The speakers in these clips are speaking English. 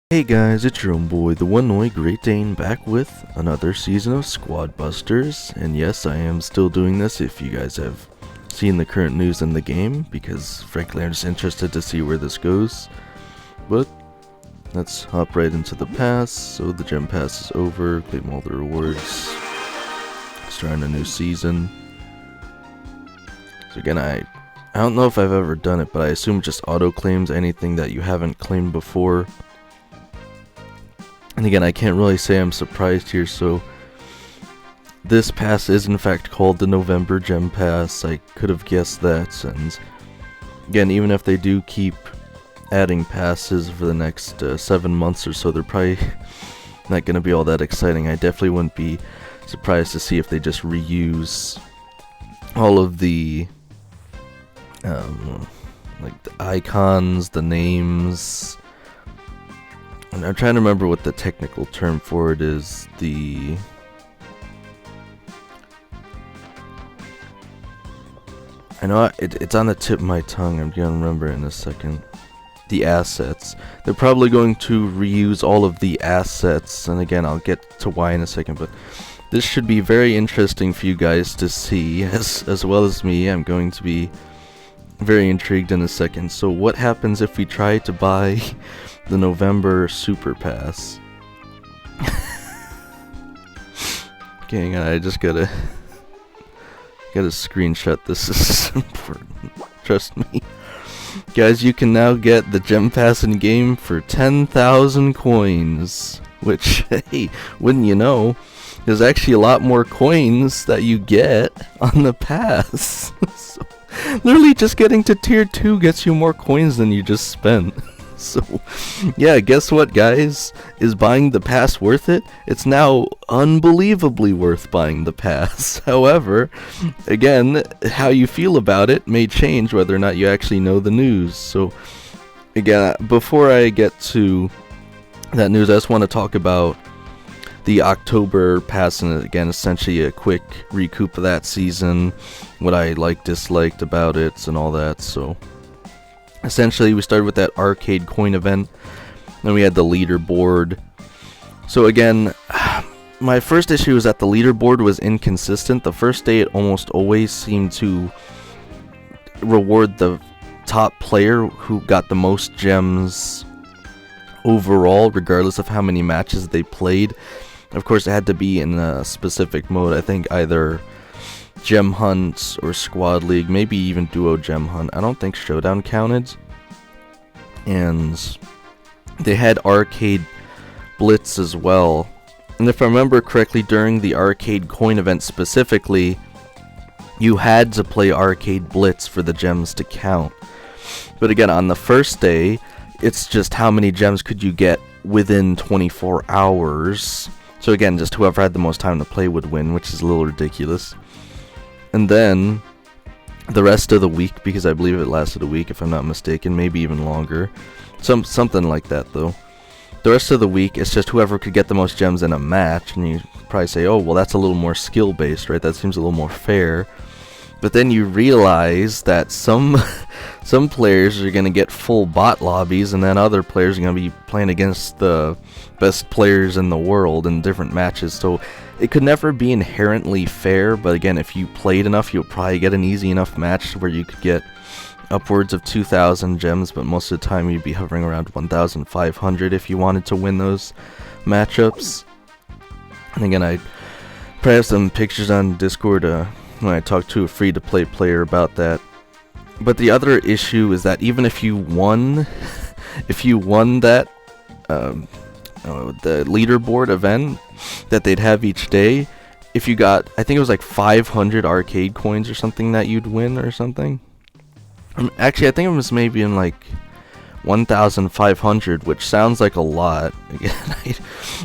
Hey guys, it's your own boy, the One Noy Great Dane, back with another season of Squad Busters. And yes, I am still doing this if you guys have seen the current news in the game, because frankly I'm just interested to see where this goes. But let's hop right into the pass. So the gem pass is over, claim all the rewards, starting a new season. So again, I don't know if I've ever done it, but I assume it just auto claims anything that you haven't claimed before. And again, I can't really say I'm surprised here, so this pass is in fact called the November Gem Pass. I could have guessed that, and again, even if they do keep adding passes for the next 7 months or so, they're probably not going to be all that exciting. I definitely wouldn't be surprised to see if they just reuse all of the like the icons, the names. And I'm trying to remember what the technical term for it is. I know it's on the tip of my tongue. I'm gonna remember it in a second. The assets. They're probably going to reuse all of the assets, and again, I'll get to why in a second. But this should be very interesting for you guys to see, as well as me. I'm going to be very intrigued in a second. So what happens if we try to buy the November Super Pass? Okay, hang on, I just gotta screenshot this. This is important. Trust me. Guys, you can now get the Gem Pass in game for 10,000 coins. Which, hey, wouldn't you know, there's actually a lot more coins that you get on the pass. So, literally just getting to tier 2 gets you more coins than you just spent. So, yeah, guess what, guys? Is buying the pass worth it? It's now unbelievably worth buying the pass. However, again, how you feel about it may change whether or not you actually know the news. So, again, before I get to that news, I just want to talk about the October pass, and again, essentially a quick recoup of that season, what I disliked about it, and all that. So essentially, we started with that arcade coin event, then we had the leaderboard. So again, my first issue was that the leaderboard was inconsistent. The first day, it almost always seemed to reward the top player who got the most gems overall, regardless of how many matches they played. Of course, it had to be in a specific mode. I think either Gem Hunt or Squad League, maybe even Duo Gem Hunt. I don't think Showdown counted. And they had Arcade Blitz as well. And if I remember correctly, during the Arcade Coin event specifically, you had to play Arcade Blitz for the gems to count. But again, on the first day, it's just how many gems could you get within 24 hours. So again, just whoever had the most time to play would win, which is a little ridiculous. And then the rest of the week, because I believe it lasted a week if I'm not mistaken, maybe even longer. Something like that though. The rest of the week, it's just whoever could get the most gems in a match, and you probably say, oh, well, that's a little more skill based, right? That seems a little more fair. But then you realize that some players are going to get full bot lobbies, and then other players are going to be playing against the best players in the world in different matches. So it could never be inherently fair, but again, if you played enough, you'll probably get an easy enough match where you could get upwards of 2,000 gems, but most of the time you'd be hovering around 1,500 if you wanted to win those matchups. And again, I probably have some pictures on Discord when I talked to a free-to-play player about that. But the other issue is that even if you won that the leaderboard event that they'd have each day, if you got, I think it was like 500 arcade coins or something that you'd win or something. Actually, I think it was maybe in like 1,500, which sounds like a lot. Again,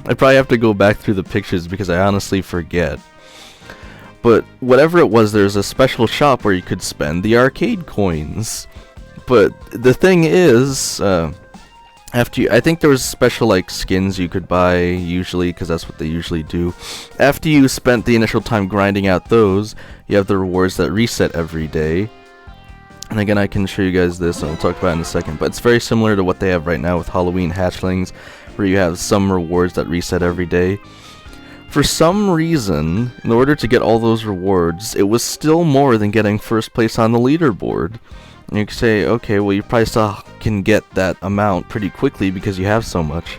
I probably have to go back through the pictures because I honestly forget. But whatever it was, there's a special shop where you could spend the arcade coins. But the thing is, I think there was special skins you could buy usually, because that's what they usually do. After you spent the initial time grinding out those, you have the rewards that reset every day. And again, I can show you guys this, and we'll talk about it in a second. But it's very similar to what they have right now with Halloween hatchlings, where you have some rewards that reset every day. For some reason, in order to get all those rewards, it was still more than getting first place on the leaderboard. And you can say, okay, well, you probably still can get that amount pretty quickly because you have so much.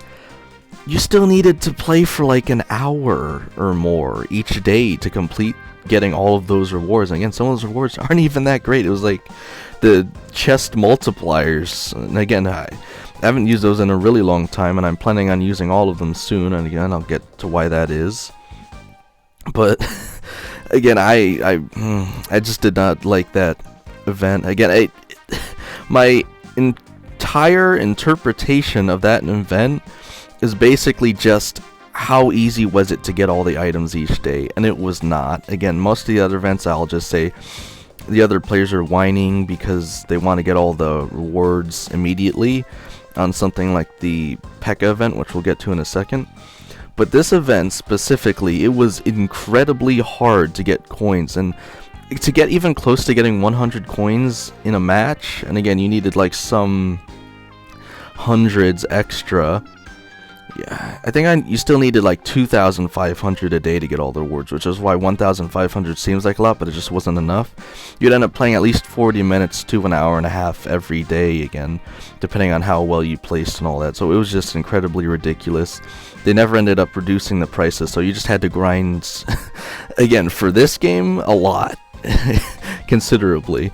You still needed to play for like an hour or more each day to complete getting all of those rewards. And again, some of those rewards aren't even that great. It was like the chest multipliers. And again, I haven't used those in a really long time, and I'm planning on using all of them soon. And again, I'll get to why that is. But again, I just did not like that event. Again, my entire interpretation of that event is basically just how easy was it to get all the items each day, and it was not. Again, most of the other events, I'll just say the other players are whining because they want to get all the rewards immediately on something like the P.E.K.K.A. event, which we'll get to in a second. But this event specifically, it was incredibly hard to get coins, and to get even close to getting 100 coins in a match, and again, you needed like some hundreds extra. Yeah, I think you still needed like 2,500 a day to get all the rewards, which is why 1,500 seems like a lot, but it just wasn't enough. You'd end up playing at least 40 minutes to an hour and a half every day again, depending on how well you placed and all that. So it was just incredibly ridiculous. They never ended up reducing the prices, so you just had to grind, again, for this game, a lot, considerably.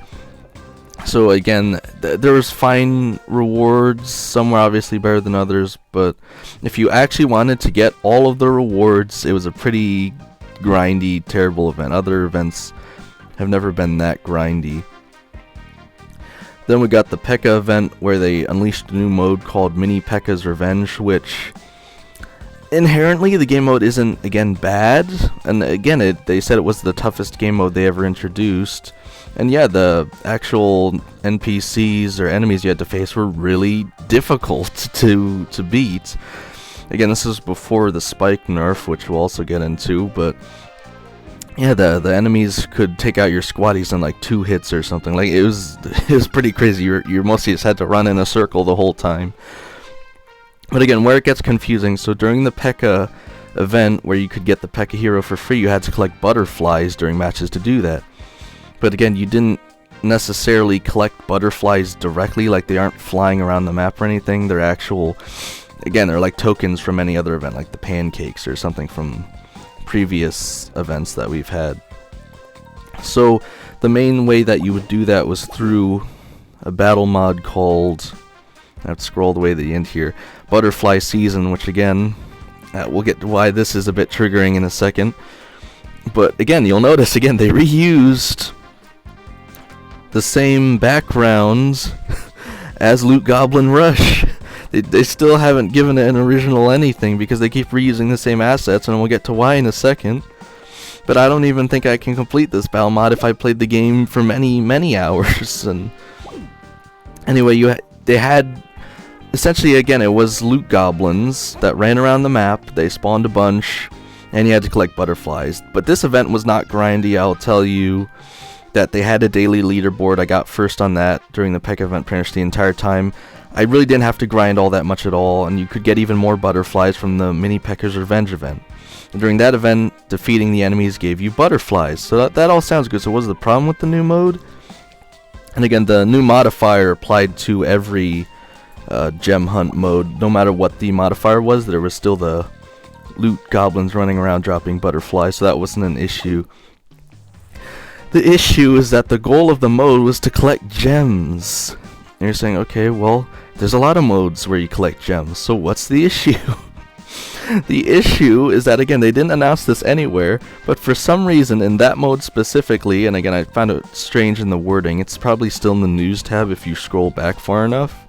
So again, there was fine rewards, some were obviously better than others, but if you actually wanted to get all of the rewards, it was a pretty grindy, terrible event. Other events have never been that grindy. Then we got the P.E.K.K.A. event, where they unleashed a new mode called Mini P.E.K.K.A.'s Revenge, which inherently the game mode isn't, again, bad, and again, they said it was the toughest game mode they ever introduced. And yeah, the actual NPCs or enemies you had to face were really difficult to beat. Again, this is before the spike nerf, which we'll also get into, but yeah, the enemies could take out your squaddies in like 2 hits or something. Like it was pretty crazy. You mostly just had to run in a circle the whole time. But again, where it gets confusing, so during the P.E.K.K.A. event where you could get the P.E.K.K.A. hero for free, you had to collect butterflies during matches to do that. But again, you didn't necessarily collect butterflies directly, like they aren't flying around the map or anything. They're actual, again, they're like tokens from any other event, like the pancakes or something from previous events that we've had. So the main way that you would do that was through a battle mod called, I have to scroll the way to the end here, Butterfly Season, which again, we'll get to why this is a bit triggering in a second. But again, you'll notice, again, they reused the same backgrounds as Loot Goblin Rush. They still haven't given it an original anything because they keep reusing the same assets, and we'll get to why in a second. But I don't even think I can complete this battle mod if I played the game for many hours. And anyway, they had essentially, again, it was loot goblins that ran around the map. They spawned a bunch, and you had to collect butterflies. But this event was not grindy. I'll tell you that they had a daily leaderboard. I got first on that during the P.E.K.K.A. event pretty much the entire time. I really didn't have to grind all that much at all, and you could get even more butterflies from the Mini P.E.K.K.A.'s Revenge event. And during that event, defeating the enemies gave you butterflies. So that all sounds good. So what was the problem with the new mode? And again, the new modifier applied to every gem hunt mode. No matter what the modifier was, there was still the loot goblins running around dropping butterflies, so that wasn't an issue. The issue is that the goal of the mode was to collect gems. And you're saying, okay, well, there's a lot of modes where you collect gems, so what's the issue? The issue is that, again, they didn't announce this anywhere, but for some reason in that mode specifically, and again, I found it strange in the wording, it's probably still in the news tab if you scroll back far enough.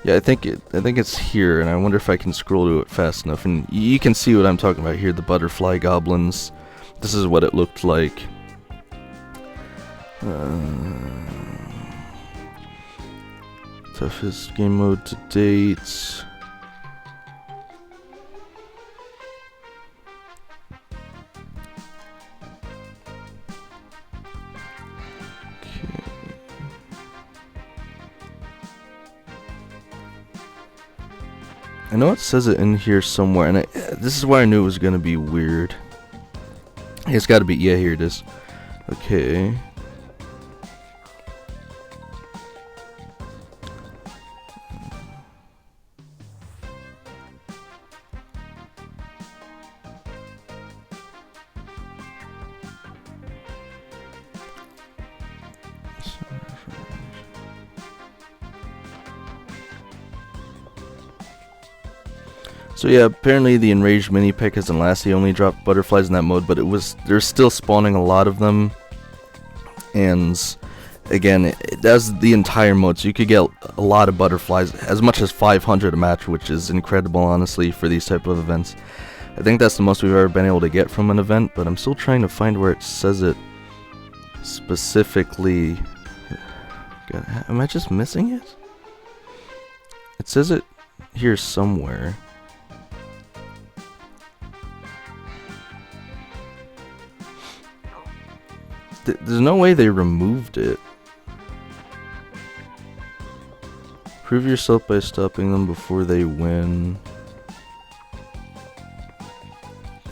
Yeah, I think it's here, and I wonder if I can scroll to it fast enough, and you can see what I'm talking about here, the butterfly goblins. This is what it looked like. Toughest game mode to date. I know it says it in here somewhere, and this is why I knew it was gonna be weird. It's gotta be, yeah, here it is. Okay. So yeah, apparently the enraged mini P.E.K.K.A.s and Lassie only dropped butterflies in that mode, but they're still spawning a lot of them. And again, it does the entire mode, so you could get a lot of butterflies, as much as 500 a match, which is incredible, honestly, for these type of events. I think that's the most we've ever been able to get from an event, but I'm still trying to find where it says it specifically. God, am I just missing it? It says it here somewhere. There's no way they removed it. Prove yourself by stopping them before they win.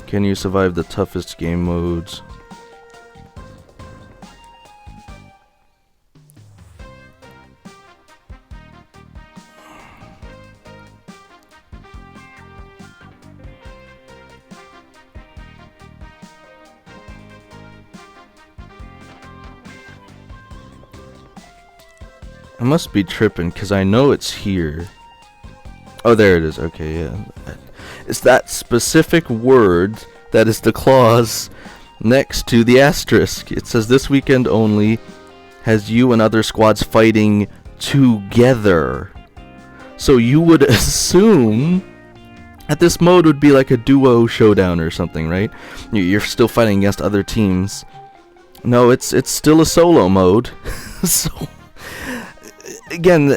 Can you survive the toughest game modes? I must be tripping, because I know it's here. Oh, there it is. Okay, yeah. It's that specific word that is the clause next to the asterisk. It says this weekend only has you and other squads fighting together. So you would assume that this mode would be like a duo showdown or something, right? You're still fighting against other teams. No, it's still a solo mode. So again,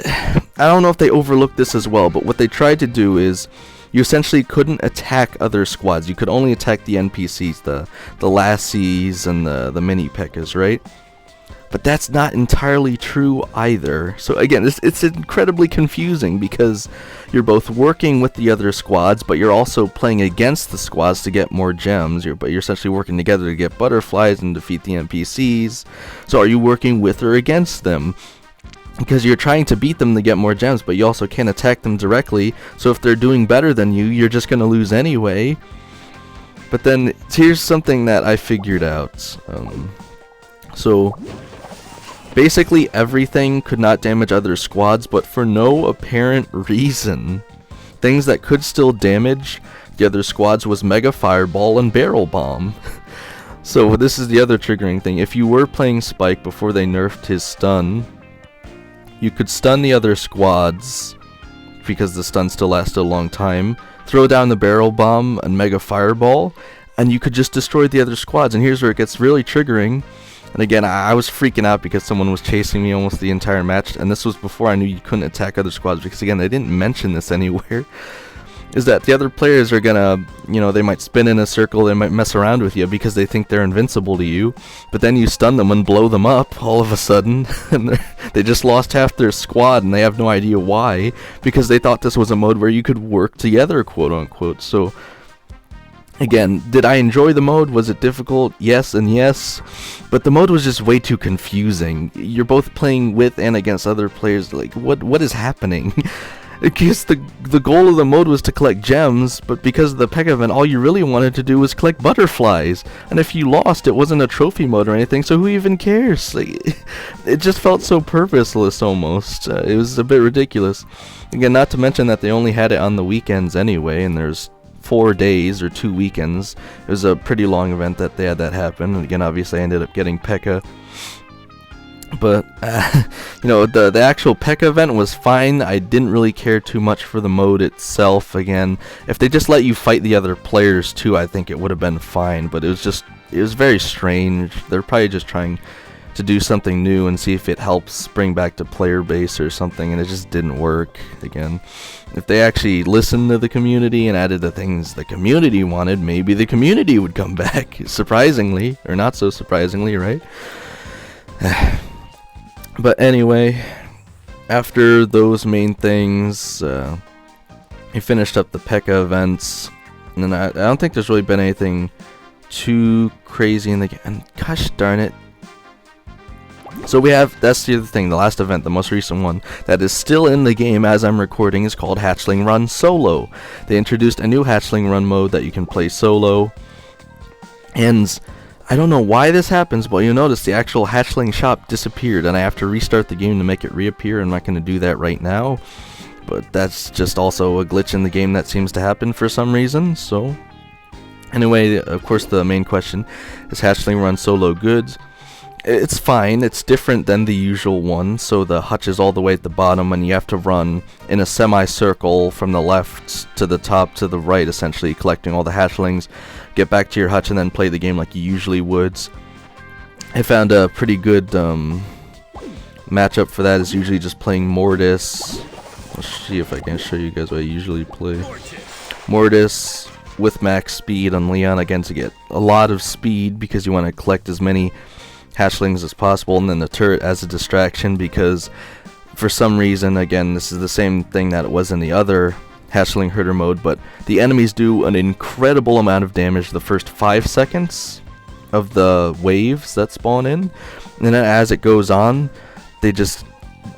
I don't know if they overlooked this as well, but what they tried to do is you essentially couldn't attack other squads. You could only attack the NPCs, the Lassies and the mini P.E.K.K.A.s, right? But that's not entirely true either. So again, it's incredibly confusing because you're both working with the other squads, but you're also playing against the squads to get more gems. But you're essentially working together to get butterflies and defeat the NPCs. So are you working with or against them? Because you're trying to beat them to get more gems, but you also can't attack them directly. So if they're doing better than you, you're just going to lose anyway. But then here's something that I figured out. So basically everything could not damage other squads, but for no apparent reason, things that could still damage the other squads was Mega Fireball and Barrel Bomb. So this is the other triggering thing. If you were playing Spike before they nerfed his stun, you could stun the other squads, because the stun still lasted a long time, throw down the Barrel Bomb and Mega Fireball, and you could just destroy the other squads. And here's where it gets really triggering. And again, I was freaking out because someone was chasing me almost the entire match, and this was before I knew you couldn't attack other squads, because again, they didn't mention this anywhere. Is that the other players are gonna, they might spin in a circle, they might mess around with you because they think they're invincible to you, but then you stun them and blow them up all of a sudden, and they just lost half their squad, and they have no idea why, because they thought this was a mode where you could work together, quote unquote. So again, did I enjoy the mode? Was it difficult? Yes and yes, but the mode was just way too confusing. You're both playing with and against other players, like what is happening? Because the goal of the mode was to collect gems, but because of the P.E.K.K.A. event, all you really wanted to do was collect butterflies. And if you lost, it wasn't a trophy mode or anything, so who even cares? Like, it just felt so purposeless almost. It was a bit ridiculous. Again, not to mention that they only had it on the weekends anyway, and there's 4 days or 2 weekends. It was a pretty long event that they had that happen. And again, obviously I ended up getting P.E.K.K.A. But, the actual P.E.K.K.A. event was fine. I didn't really care too much for the mode itself. Again, if they just let you fight the other players too, I think it would have been fine. But it was very strange. They're probably just trying to do something new and see if it helps bring back the player base or something, and it just didn't work. Again, if they actually listened to the community and added the things the community wanted, maybe the community would come back. Surprisingly, or not so surprisingly, right? But anyway, after those main things, We finished up the P.E.K.K.A events, and then I don't think there's really been anything too crazy in the game. And gosh darn it. So we have, that's the other thing, the last event, the most recent one, that is still in the game as I'm recording is called Hatchling Run Solo. They introduced a new Hatchling Run mode that you can play solo. And I don't know why this happens, but you'll notice the actual Hatchling shop disappeared, and I have to restart the game to make it reappear. I'm not going to do that right now, but that's just also a glitch in the game that seems to happen for some reason. So anyway, of course the main question is Hatchling Run Solo good? It's fine. It's different than the usual one. So the hutch is all the way at the bottom, and you have to run in a semicircle from the left to the top to the right, essentially collecting all the hatchlings, get back to your hutch, and then play the game like you usually would. I found a pretty good matchup for that is usually just playing Mortis. Let's see if I can show you guys what I usually play. Mortis with max speed on Leon, again, to get a lot of speed because you want to collect as many hatchlings as possible, and then the turret as a distraction because for some reason, again, this is the same thing that it was in the other hatchling herder mode, but the enemies do an incredible amount of damage the first 5 seconds of the waves that spawn in, and then as it goes on, they just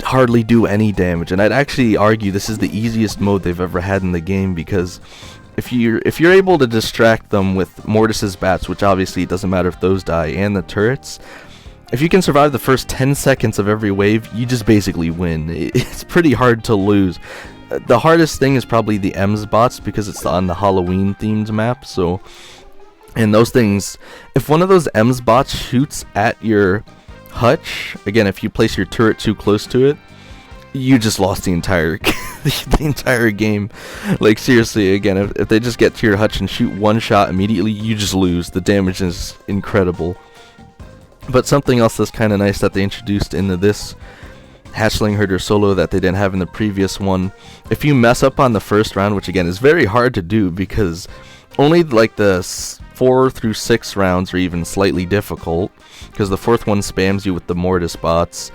hardly do any damage. And I'd actually argue this is the easiest mode they've ever had in the game, because if you're able to distract them with Mortis's bats, which obviously it doesn't matter if those die, and the turrets, if you can survive the first 10 seconds of every wave, you just basically win. It's pretty hard to lose. The hardest thing is probably the Ems bots, because it's on the Halloween themed map. So, and those things, if one of those Ems bots shoots at your hutch, again, if you place your turret too close to it, you just lost the entire the entire game. Like, seriously, again, if they just get to your hutch and shoot one shot immediately, you just lose. The damage is incredible. But something else that's kind of nice that they introduced into this Hatchling Herder Solo that they didn't have in the previous one, if you mess up on the first round, which again is very hard to do because only like the 4 through 6 rounds are even slightly difficult, because the 4th one spams you with the Mortis bots,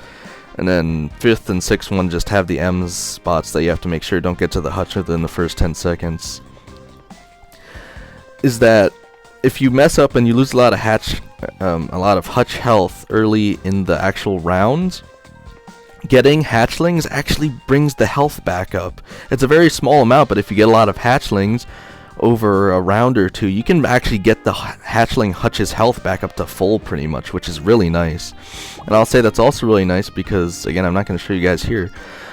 and then 5th and 6th one just have the Ems spots that you have to make sure don't get to the hutch within the first 10 seconds. Is that if you mess up and you lose a lot of hutch health early in the actual round, getting hatchlings actually brings the health back up. It's a very small amount, but if you get a lot of hatchlings over a round or two, you can actually get the hatchling hutch's health back up to full pretty much, which is really nice. And I'll say that's also really nice because, again, I'm not going to show you guys here,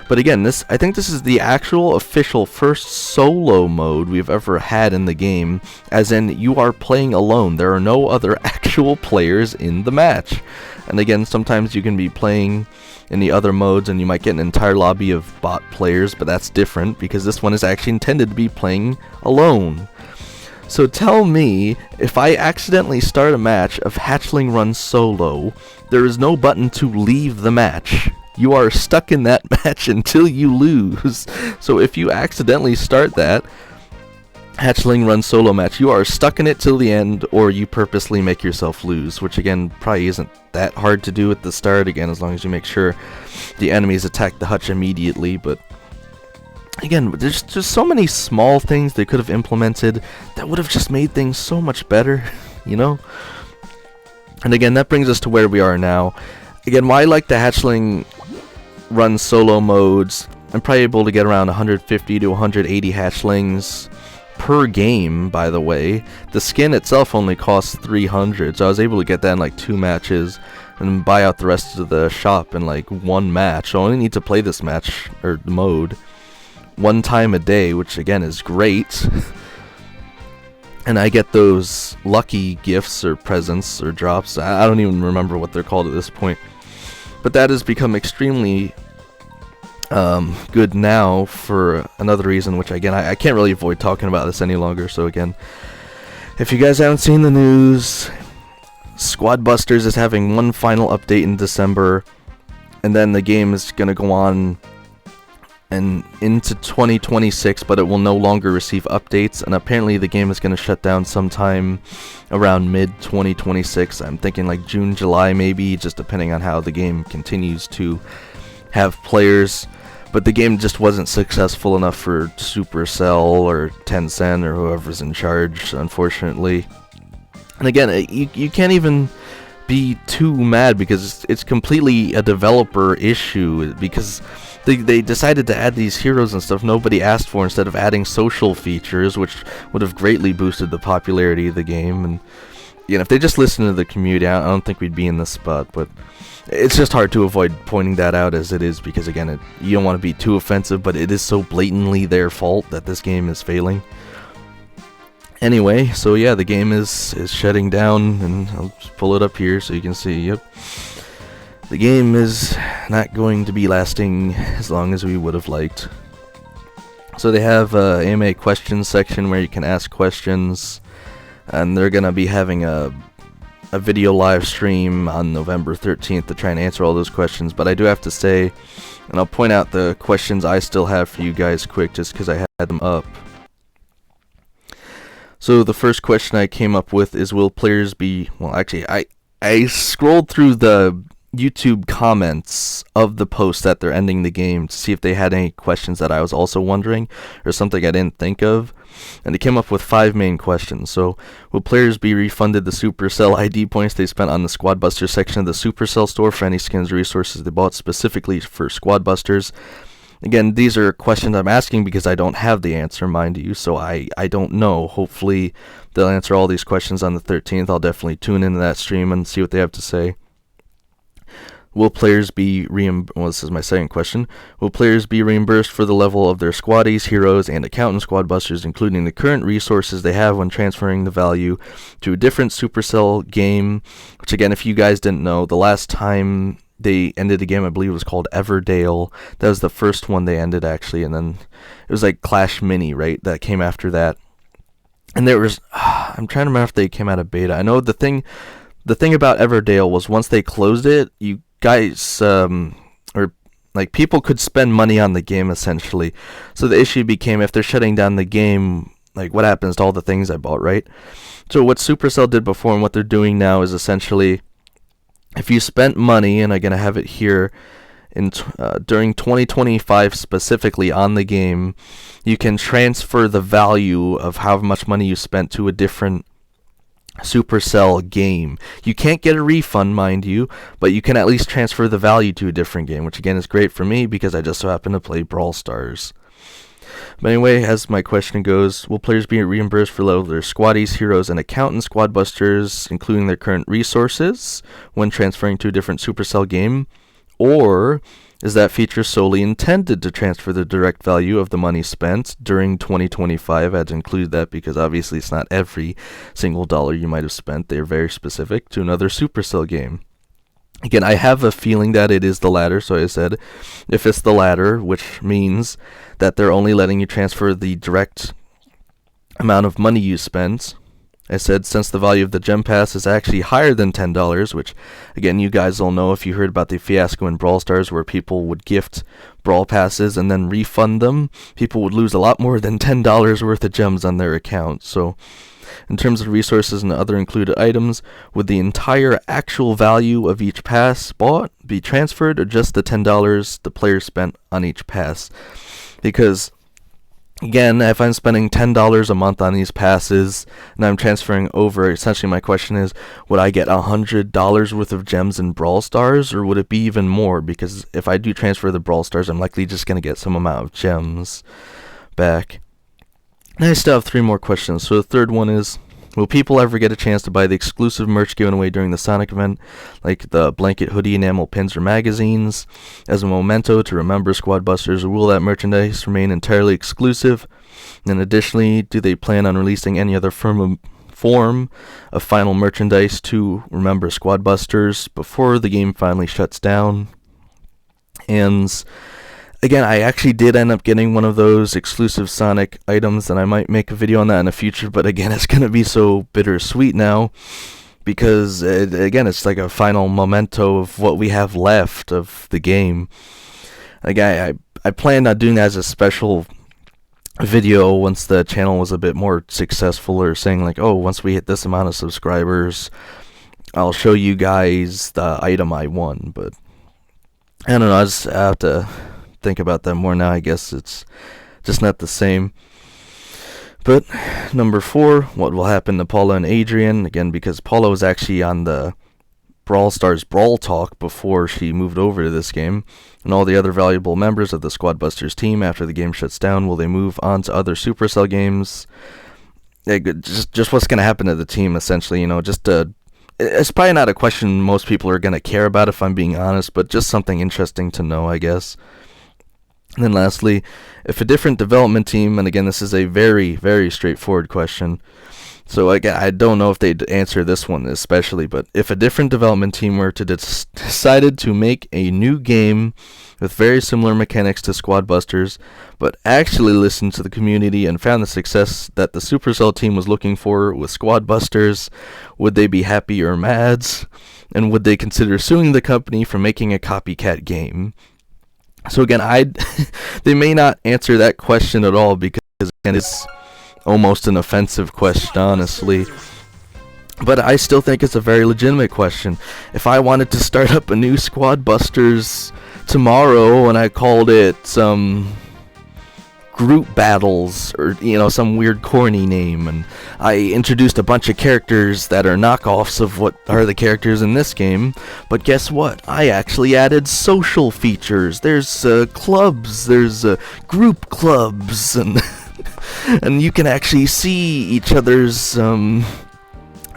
but again, I think this is the actual official first solo mode we've ever had in the game, as in you are playing alone. There are no other actual players in the match. And again, sometimes you can be playing in the other modes and you might get an entire lobby of bot players, but that's different because this one is actually intended to be playing alone. So tell me, if I accidentally start a match of Hatchling Run Solo, there is no button to leave the match. You are stuck in that match until you lose. So if you accidentally start that Hatchling Run Solo match, you are stuck in it till the end, or you purposely make yourself lose, which again probably isn't that hard to do at the start, again, as long as you make sure the enemies attack the hutch immediately. But again, there's just so many small things they could have implemented that would have just made things so much better, you know? And again, that brings us to where we are now. Again, why I like the Hatchling Run Solo modes, I'm probably able to get around 150 to 180 hatchlings per game, by the way. The skin itself only costs 300, so I was able to get that in like 2 matches and buy out the rest of the shop in like 1 match. So I only need to play this match, or mode, 1 time a day, which again is great. And I get those lucky gifts or presents or drops. I don't even remember what they're called at this point. But that has become extremely good now for another reason, which again, I can't really avoid talking about this any longer. So again, if you guys haven't seen the news, Squad Busters is having one final update in December, and then the game is going to go on and into 2026, but it will no longer receive updates, and apparently the game is going to shut down sometime around mid-2026. I'm thinking like June, July maybe, just depending on how the game continues to have players. but the game just wasn't successful enough for Supercell or Tencent or whoever's in charge, unfortunately. And again, you can't even be too mad because it's completely a developer issue, because they decided to add these heroes and stuff nobody asked for instead of adding social features, which would have greatly boosted the popularity of the game. And you know, if they just listened to the community, I don't think we'd be in this spot. But it's just hard to avoid pointing that out as it is, because again, you don't want to be too offensive, but it is so blatantly their fault that this game is failing. Anyway, so yeah, the game is shutting down, and I'll just pull it up here so you can see. Yep, the game is not going to be lasting as long as we would have liked. So they have a AMA questions section where you can ask questions, and they're gonna be having a video live stream on November 13th to try and answer all those questions. But I do have to say, and I'll point out the questions I still have for you guys quick, just because I had them up. So the first question I came up with is, will players be... Well, actually, I scrolled through the YouTube comments of the post that they're ending the game to see if they had any questions that I was also wondering, or something I didn't think of. And they came up with 5 main questions. So, will players be refunded the Supercell ID points they spent on the Squad Busters section of the Supercell store for any skins or resources they bought specifically for Squad Busters? Again, these are questions I'm asking because I don't have the answer, mind you, so I don't know. Hopefully they'll answer all these questions on the 13th. I'll definitely tune into that stream and see what they have to say. Will players be well, this is my second question. Will players be reimbursed for the level of their squaddies, heroes, and accountant squad busters, including the current resources they have when transferring the value to a different Supercell game? Which, again, if you guys didn't know, the last time they ended the game, I believe it was called Everdale. That was the first one they ended, actually, and then it was like Clash Mini, right? That came after that. And there was, I'm trying to remember if they came out of beta. I know the thing about Everdale was once they closed it, you guys, or like people could spend money on the game essentially. So the issue became, if they're shutting down the game, like what happens to all the things I bought, right? So what Supercell did before and what they're doing now is essentially, if you spent money, and I'm going to have it here, during 2025 specifically on the game, you can transfer the value of how much money you spent to a different Supercell game. You can't get a refund, mind you, but you can at least transfer the value to a different game, which again is great for me because I just so happen to play Brawl Stars. But anyway, as my question goes, will players be reimbursed for level of their squaddies, heroes, and accountant squad busters, including their current resources, when transferring to a different Supercell game? Or is that feature solely intended to transfer the direct value of the money spent during 2025? I had to include that because obviously it's not every single dollar you might have spent. They're very specific to another Supercell game. Again, I have a feeling that it is the latter, so I said if it's the latter, which means that they're only letting you transfer the direct amount of money you spent. I said since the value of the gem pass is actually higher than $10, which again you guys will know if you heard about the fiasco in Brawl Stars where people would gift Brawl passes and then refund them, people would lose a lot more than $10 worth of gems on their account. So in terms of resources and other included items, would the entire actual value of each pass bought be transferred, or just the $10 the player spent on each pass? Because again, if I'm spending $10 a month on these passes and I'm transferring over, essentially my question is, would I get $100 worth of gems in Brawl Stars, or would it be even more? Because if I do transfer the Brawl Stars, I'm likely just going to get some amount of gems back. And I still have 3 more questions. So the third one is, will people ever get a chance to buy the exclusive merch given away during the Sonic event, like the blanket, hoodie, enamel pins, or magazines, as a memento to remember Squad Busters, or will that merchandise remain entirely exclusive? And additionally, do they plan on releasing any other form of final merchandise to remember Squad Busters before the game finally shuts down? And again, I actually did end up getting one of those exclusive Sonic items, and I might make a video on that in the future, but again, it's going to be so bittersweet now, because, again, it's like a final memento of what we have left of the game. Like, I planned on doing that as a special video once the channel was a bit more successful, or saying like, oh, once we hit this amount of subscribers, I'll show you guys the item I won, but I don't know, I just have to think about that more now, I guess it's just not the same. But number 4, what will happen to Paula and Adrian? Again, because Paula was actually on the Brawl Stars Brawl Talk before she moved over to this game, and all the other valuable members of the Squad Busters team after the game shuts down, will they move on to other Supercell games? Just what's going to happen to the team, essentially, it's probably not a question most people are going to care about, if I'm being honest, but just something interesting to know, I guess. And then lastly, if a different development team, and again, this is a very, very straightforward question, so again, I don't know if they'd answer this one especially, but if a different development team were to decided to make a new game with very similar mechanics to Squad Busters, but actually listened to the community and found the success that the Supercell team was looking for with Squad Busters, would they be happy or mad? And would they consider suing the company for making a copycat game? So again, they may not answer that question at all, because again, it's almost an offensive question, honestly. But I still think it's a very legitimate question. If I wanted to start up a new Squad Busters tomorrow and I called it Group Battles, or some weird corny name, and I introduced a bunch of characters that are knockoffs of what are the characters in this game, but guess what? I actually added social features. There's clubs, there's group clubs, and and you can actually see each other's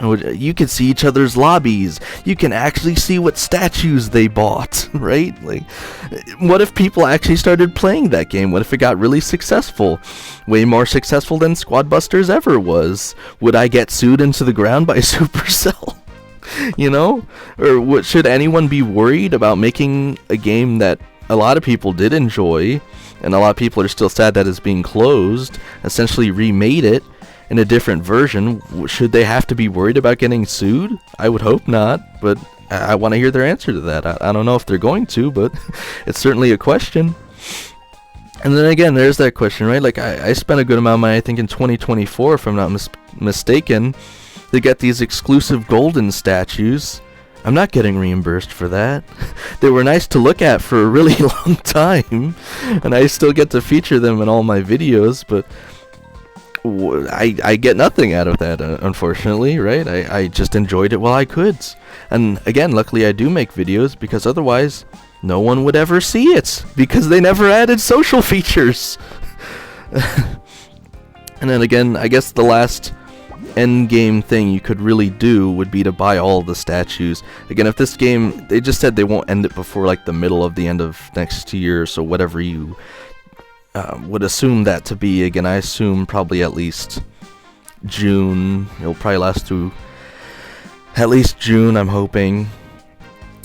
you can see each other's lobbies. You can actually see what statues they bought, right? Like, what if people actually started playing that game? What if it got really successful? Way more successful than Squad Busters ever was. Would I get sued into the ground by Supercell? Or should anyone be worried about making a game that a lot of people did enjoy, and a lot of people are still sad that it's being closed, essentially remade it in a different version? Should they have to be worried about getting sued? I would hope not, but I want to hear their answer to that. I don't know if they're going to, but it's certainly a question. And then again, there's that question, right? Like, I spent a good amount of money, I think in 2024, if I'm not mistaken, to get these exclusive golden statues. I'm not getting reimbursed for that. They were nice to look at for a really long time, and I still get to feature them in all my videos, but I get nothing out of that, unfortunately, right? I just enjoyed it while I could. And again, luckily I do make videos, because otherwise no one would ever see it, because they never added social features. And then again, I guess the last end game thing you could really do would be to buy all the statues. Again, if this game, they just said they won't end it before like the middle of the end of next year, so whatever you would assume that to be. Again, I assume probably at least June. It'll probably last through at least June, I'm hoping.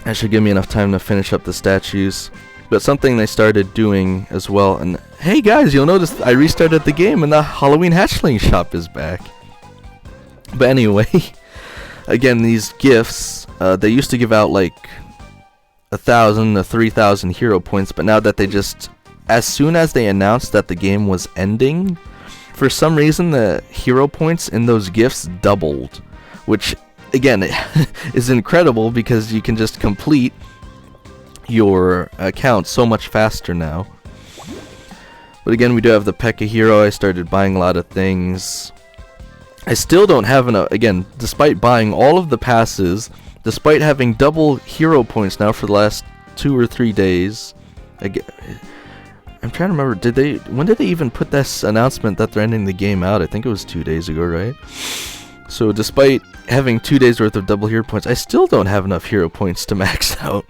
That should give me enough time to finish up the statues. But something they started doing as well, and hey guys, you'll notice I restarted the game and the Halloween hatchling shop is back. But anyway, again, these gifts, they used to give out like 1,000 to 3,000 hero points, but now that they just, as soon as they announced that the game was ending, for some reason the hero points in those gifts doubled, which again is incredible, because you can just complete your account so much faster now. But again, we do have the P.E.K.K.A hero. I started buying a lot of things. I still don't have enough, again, despite buying all of the passes, despite having double hero points now for the last 2 or 3 days. I'm trying to remember, when did they even put this announcement that they're ending the game out? I think it was 2 days ago, right? So despite having 2 days worth of double hero points, I still don't have enough hero points to max out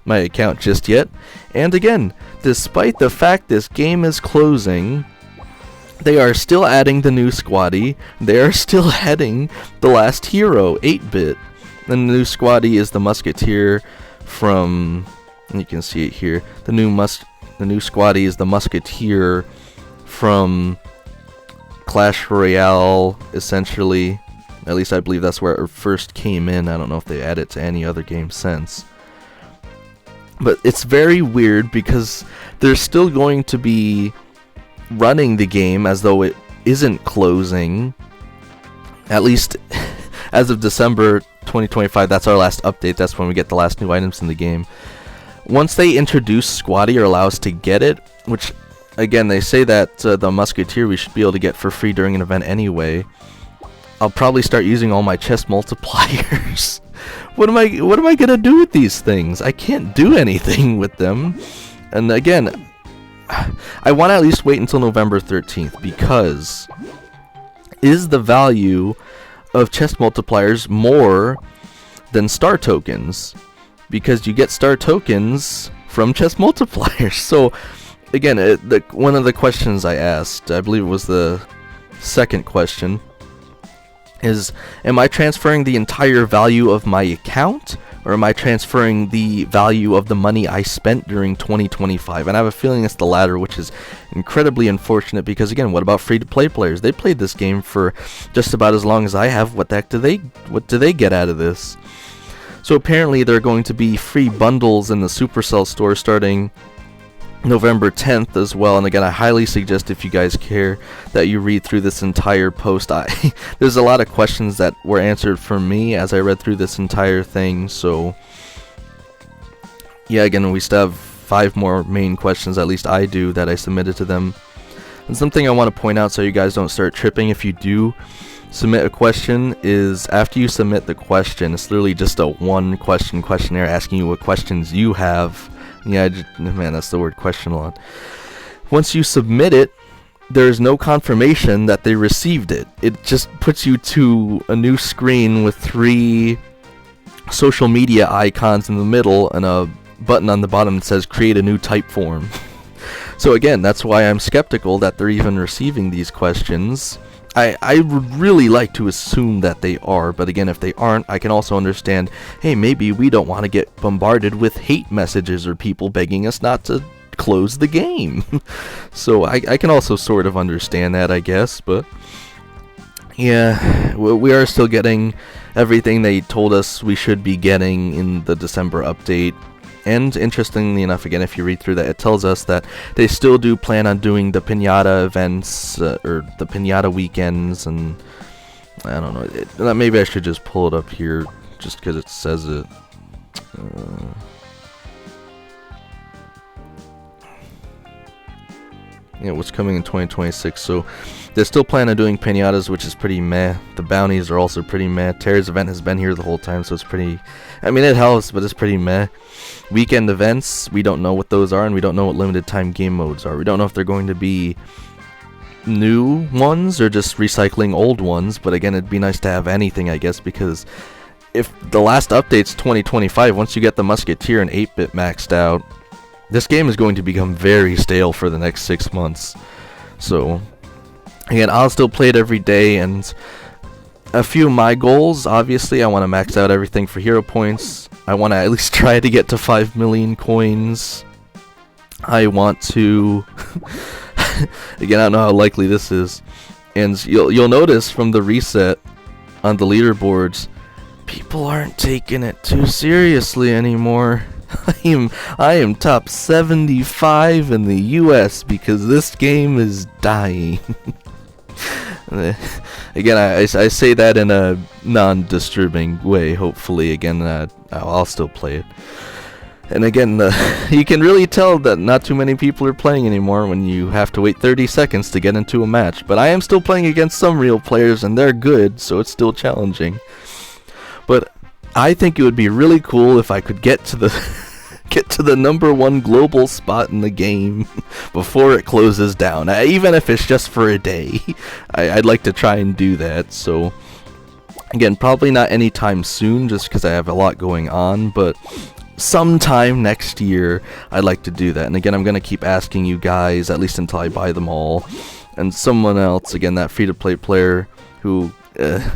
my account just yet. And again, despite the fact this game is closing, they are still adding the new squaddy. They are still adding the last hero, 8-bit. And the new squaddy is the musketeer from, you can see it here, the new squaddy is the musketeer from Clash Royale, essentially. At least I believe that's where it first came in. I don't know if they added it to any other game since. But it's very weird, because they're still going to be running the game as though it isn't closing, at least as of December 2025. That's our last update. That's when we get the last new items in the game. once they introduce Squatty or allow us to get it, which again they say that the Musketeer we should be able to get for free during an event anyway, I'll probably start using all my chest multipliers. What am I gonna do with these things? I can't do anything with them. And again, I want to at least wait until November 13th, because is the value of chest multipliers more than star tokens? Because you get star tokens from chest multipliers. So again, one of the questions I asked, I believe it was the second question, is am I transferring the entire value of my account, or am I transferring the value of the money I spent during 2025? And I have a feeling it's the latter, which is incredibly unfortunate, because again, what about free-to-play players? They played this game for just about as long as I have. What the heck do they get out of this? So apparently there are going to be free bundles in the Supercell store starting November 10th as well. And again, I highly suggest, if you guys care, that you read through this entire post. There's a lot of questions that were answered for me as I read through this entire thing. So yeah, again, we still have 5 more main questions, at least I do, that I submitted to them. And something I want to point out so you guys don't start tripping if you do submit a question is, after you submit the question, it's literally just a one question questionnaire asking you what questions you have. Yeah, man, that's the word question a lot. Once you submit it, there's no confirmation that they received it. It just puts you to a new screen with 3 social media icons in the middle and a button on the bottom that says create a new type form. So again, that's why I'm skeptical that they're even receiving these questions. I would really like to assume that they are, but again, if they aren't, I can also understand, hey, maybe we don't want to get bombarded with hate messages or people begging us not to close the game. So I can also sort of understand that, I guess, but yeah, we are still getting everything they told us we should be getting in the December update. And interestingly enough, again, if you read through that, it tells us that they still do plan on doing the Piñata events, or the Piñata weekends, and I don't know. Maybe I should just pull it up here, just because it says it. Yeah, what's coming in 2026. So they're still planning on doing Piñatas, which is pretty meh. The bounties are also pretty meh. Terra's event has been here the whole time, so it's pretty... I mean, it helps, but it's pretty meh. Weekend events, we don't know what those are, and we don't know what limited time game modes are. We don't know if they're going to be new ones or just recycling old ones, but again, it'd be nice to have anything, I guess, because if the last update's 2025, once you get the Musketeer and 8-bit maxed out, this game is going to become very stale for the next 6 months. So again, I'll still play it every day, and a few of my goals, obviously, I want to max out everything for hero points. I want to at least try to get to 5 million coins. I want to... Again, I don't know how likely this is. And you'll notice from the reset on the leaderboards, people aren't taking it too seriously anymore. I am top 75 in the US because this game is dying. Again, I say that in a non-disturbing way, hopefully. Again, I'll still play it. And again, you can really tell that not too many people are playing anymore when you have to wait 30 seconds to get into a match. But I am still playing against some real players, and they're good, so it's still challenging. But I think it would be really cool if I could get to the #1 global spot in the game before it closes down, even if it's just for a day. I'd like to try and do that. So again, probably not anytime soon, just because I have a lot going on, but sometime next year I'd like to do that. And again, I'm going to keep asking you guys, at least until I buy them all. And someone else, again, that free-to-play player who,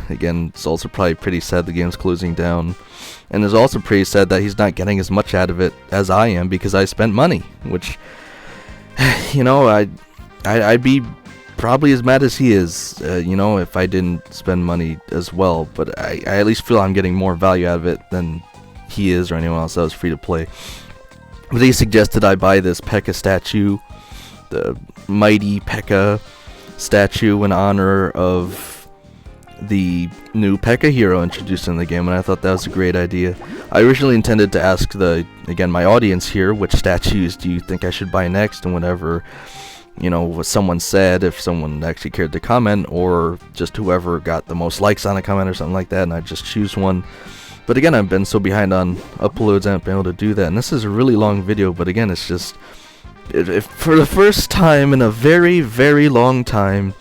again, it's also probably pretty sad the game's closing down. And is also pretty sad that he's not getting as much out of it as I am, because I spent money. Which, you know, I'd be probably as mad as he is, you know, if I didn't spend money as well. But I at least feel I'm getting more value out of it than he is or anyone else that was free to play. But he suggested I buy this P.E.K.K.A. statue, the mighty P.E.K.K.A. statue, in honor of the new P.E.K.K.A. hero introduced in the game, and I thought that was a great idea. I originally intended to ask my audience here, which statues do you think I should buy next, and whatever, what someone said, if someone actually cared to comment, or just whoever got the most likes on a comment or something like that, and I'd just choose one. But again, I've been so behind on uploads, I haven't been able to do that, and this is a really long video, but again, it's just, for the first time in a very, very long time,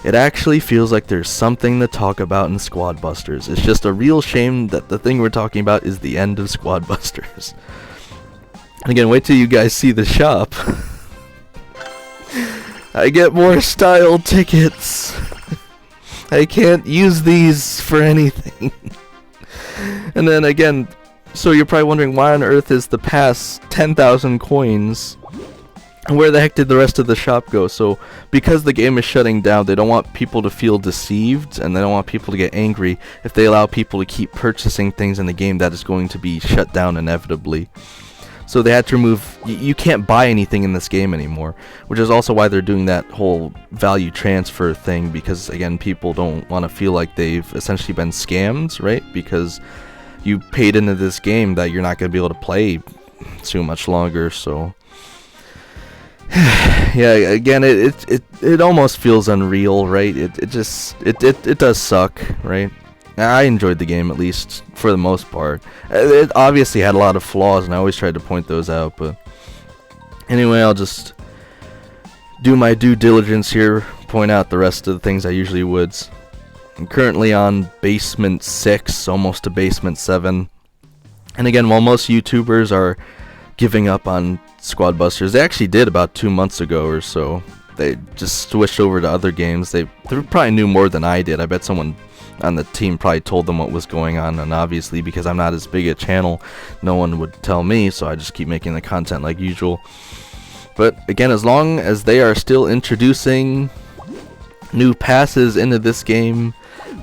it actually feels like there's something to talk about in Squad Busters. It's just a real shame that the thing we're talking about is the end of Squad Busters. And again, wait till you guys see the shop. I get more style tickets. I can't use these for anything. And then again, so you're probably wondering, why on earth is the pass 10,000 coins? And where the heck did the rest of the shop go? So, because the game is shutting down, they don't want people to feel deceived, and they don't want people to get angry if they allow people to keep purchasing things in the game that is going to be shut down inevitably. So they had to remove, you can't buy anything in this game anymore, which is also why they're doing that whole value transfer thing, because again, people don't want to feel like they've essentially been scammed, right? Because you paid into this game that you're not going to be able to play too much longer, so... yeah, again, it almost feels unreal, right? It does suck, right? I enjoyed the game, at least for the most part. It obviously had a lot of flaws, and I always tried to point those out, but anyway, I'll just do my due diligence here, point out the rest of the things I usually would. I'm currently on basement 6, almost to basement 7, and again, while most YouTubers are giving up on Squad Busters, they actually did about 2 months ago or so. They just switched over to other games. They probably knew more than I did. I bet someone on the team probably told them what was going on, and obviously because I'm not as big a channel, no one would tell me, so I just keep making the content like usual. But again, as long as they are still introducing new passes into this game,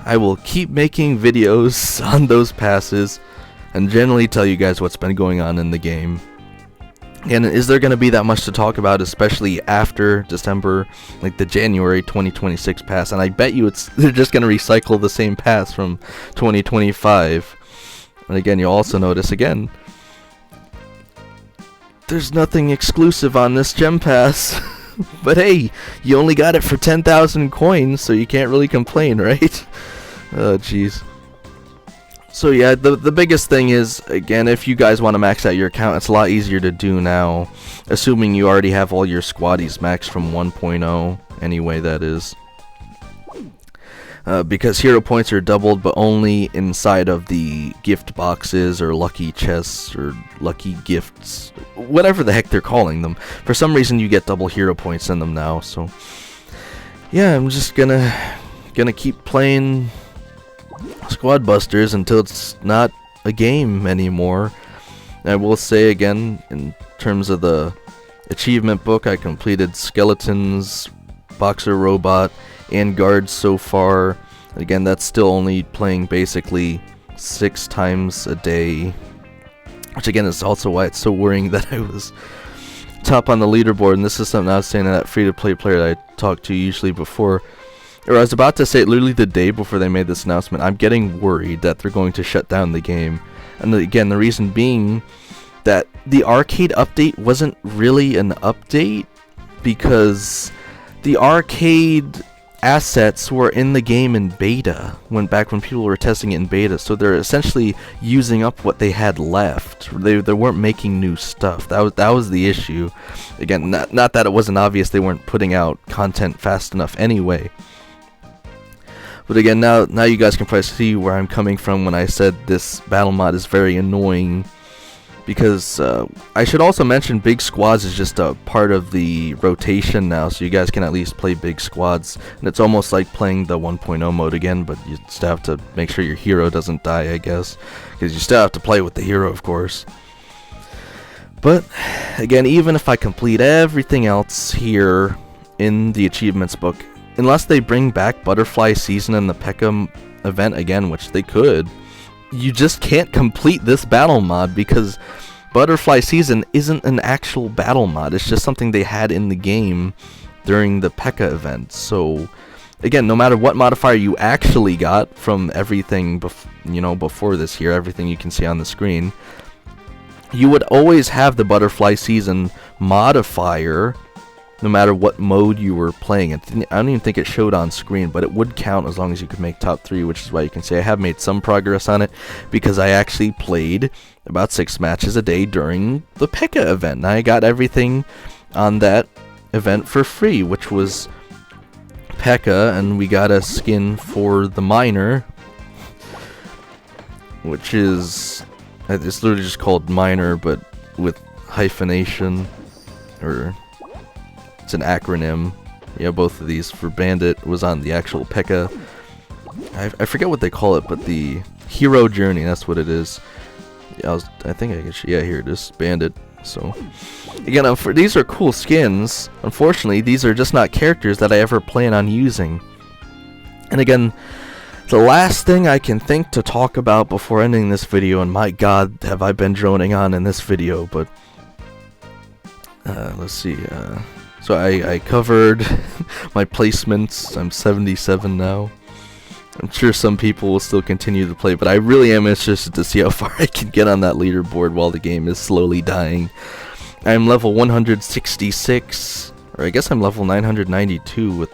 I will keep making videos on those passes and generally tell you guys what's been going on in the game. And is there going to be that much to talk about, especially after December, like the January 2026 pass? And I bet you they're just going to recycle the same pass from 2025. And again, you'll also notice, again, there's nothing exclusive on this gem pass. But hey, you only got it for 10,000 coins, so you can't really complain, right? Oh, jeez. So yeah, the biggest thing is, again, if you guys want to max out your account, it's a lot easier to do now, assuming you already have all your squaddies maxed from 1.0, anyway, that is. Because hero points are doubled, but only inside of the gift boxes, or lucky chests, or lucky gifts, whatever the heck they're calling them. For some reason, you get double hero points in them now, so... yeah, I'm just gonna keep playing Squad Busters until it's not a game anymore. I will say again, in terms of the achievement book, I completed Skeletons, Boxer Robot, and Guards so far. Again, that's still only playing basically 6 times a day, which again is also why it's so worrying that I was top on the leaderboard. And this is something I was saying to that free-to-play player that I talked to usually before. Or I was about to say it literally the day before they made this announcement. I'm getting worried that they're going to shut down the game. And again, the reason being that the arcade update wasn't really an update, because the arcade assets were in the game in beta, back when people were testing it in beta. So they're essentially using up what they had left. They weren't making new stuff. That was the issue. Again, not that it wasn't obvious they weren't putting out content fast enough anyway. But again, now you guys can probably see where I'm coming from when I said this battle mod is very annoying. Because I should also mention big squads is just a part of the rotation now, so you guys can at least play big squads. And it's almost like playing the 1.0 mode again, but you still have to make sure your hero doesn't die, I guess. Because you still have to play with the hero, of course. But again, even if I complete everything else here in the achievements book, unless they bring back Butterfly Season and the P.E.K.K.A. event again, which they could, you just can't complete this battle mod, because Butterfly Season isn't an actual battle mod. It's just something they had in the game during the P.E.K.K.A. event. So again, no matter what modifier you actually got from everything before this here, everything you can see on the screen, you would always have the butterfly season modifier no matter what mode you were playing. I don't even think it showed on screen, but it would count as long as you could make top 3, which is why you can see I have made some progress on it, because I actually played about 6 matches a day during the P.E.K.K.A. event, and I got everything on that event for free, which was P.E.K.K.A., and we got a skin for the miner, which is, it's literally just called miner, but with hyphenation, or it's an acronym. Yeah, both of these. For bandit was on the actual P.E.K.K.A. I forget what they call it, but the hero journey, that's what it is. Yeah, here it is, bandit. So again, these are cool skins. Unfortunately, these are just not characters that I ever plan on using. And again, the last thing I can think to talk about before ending this video, and my god, have I been droning on in this video, but let's see. So I covered my placements. I'm 77 now. I'm sure some people will still continue to play, but I really am interested to see how far I can get on that leaderboard while the game is slowly dying. I'm level 166, or I guess I'm level 992 with...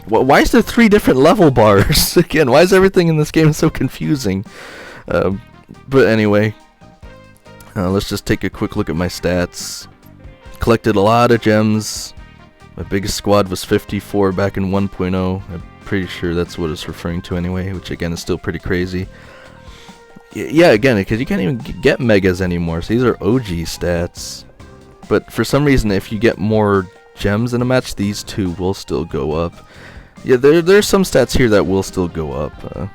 Why is there 3 different level bars? Again, why is everything in this game so confusing? But anyway, let's just take a quick look at my stats. Collected a lot of gems. My biggest squad was 54 back in 1.0. I'm pretty sure that's what it's referring to anyway, which again is still pretty crazy. Yeah, again, because you can't even get megas anymore, so these are OG stats. But for some reason, if you get more gems in a match, these 2 will still go up. Yeah, there's some stats here that will still go up.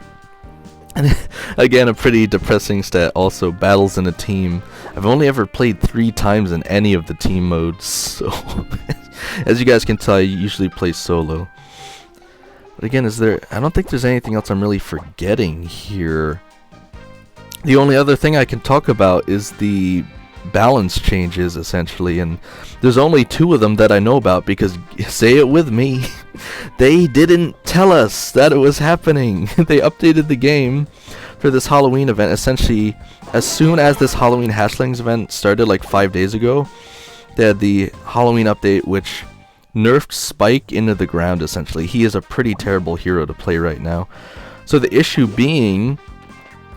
And again, a pretty depressing stat also, battles in a team. I've only ever played 3 times in any of the team modes, so as you guys can tell, I usually play solo. But again, I don't think there's anything else I'm really forgetting here. The only other thing I can talk about is the balance changes, essentially, and there's only 2 of them that I know about, because, say it with me, they didn't tell us that it was happening. They updated the game for this Halloween event, essentially, as soon as this Halloween Hatchlings event started, like 5 days ago. They had the Halloween update, which nerfed Spike into the ground, essentially. He is a pretty terrible hero to play right now. So the issue being,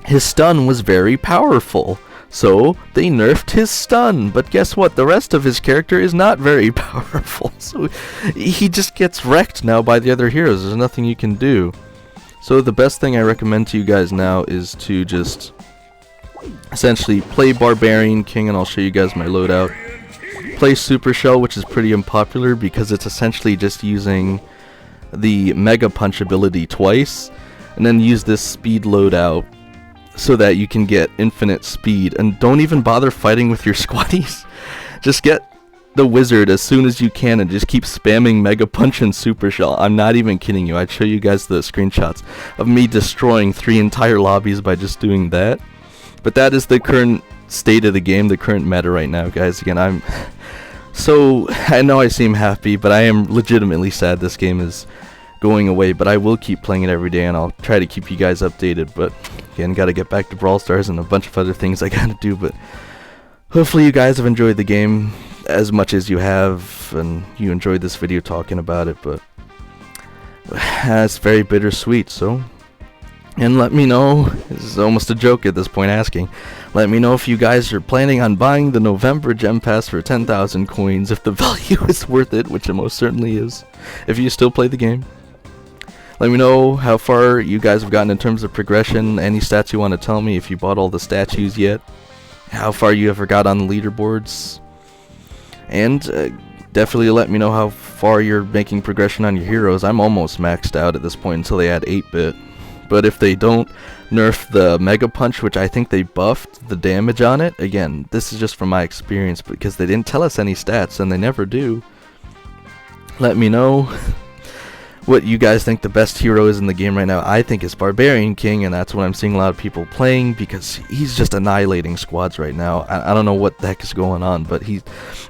his stun was very powerful. So they nerfed his stun, but guess what? The rest of his character is not very powerful. So he just gets wrecked now by the other heroes. There's nothing you can do. So the best thing I recommend to you guys now is to just essentially play Barbarian King, and I'll show you guys my loadout. Play Super Shell, which is pretty unpopular because it's essentially just using the Mega Punch ability twice, and then use this speed loadout so that you can get infinite speed. And don't even bother fighting with your squaddies. Just get the wizard as soon as you can and just keep spamming Mega Punch and Super Shell. I'm not even kidding you. I'd show you guys the screenshots of me destroying 3 entire lobbies by just doing that. But that is the current state of the game, the current meta right now, guys. Again, I know I seem happy, but I am legitimately sad this game is going away, but I will keep playing it every day, and I'll try to keep you guys updated. But again, gotta get back to Brawl Stars and a bunch of other things I gotta do. But hopefully you guys have enjoyed the game as much as you have, and you enjoyed this video talking about it. But it's very bittersweet. So, and let me know, this is almost a joke at this point asking, let me know if you guys are planning on buying the November Gem Pass for 10,000 coins, if the value is worth it, which it most certainly is, if you still play the game. Let me know how far you guys have gotten in terms of progression, any stats you want to tell me, if you bought all the statues yet, how far you ever got on the leaderboards, and definitely let me know how far you're making progression on your heroes. I'm almost maxed out at this point until they add 8-bit, but if they don't nerf the Mega Punch, which I think they buffed the damage on it, again, this is just from my experience because they didn't tell us any stats and they never do, let me know what you guys think the best hero is in the game right now. I think it's Barbarian King, and that's what I'm seeing a lot of people playing, because he's just annihilating squads right now. I don't know what the heck is going on, but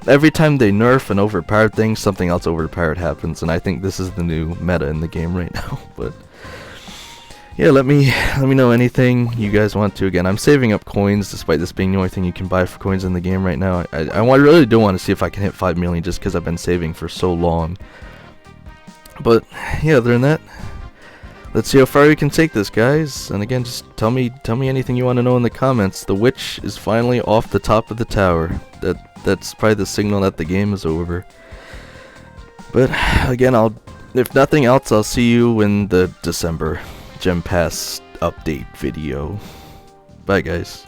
every time they nerf an overpowered thing, something else overpowered happens, and I think this is the new meta in the game right now. But yeah, let me know anything you guys want to. Again, I'm saving up coins, despite this being the only thing you can buy for coins in the game right now. I really do want to see if I can hit 5 million, just because I've been saving for so long. But yeah, other than that, let's see how far we can take this, guys. And again, just tell me anything you want to know in the comments. The witch is finally off the top of the tower. That's probably the signal that the game is over. But again, if nothing else, I'll see you in the December Gem Pass update video. Bye, guys.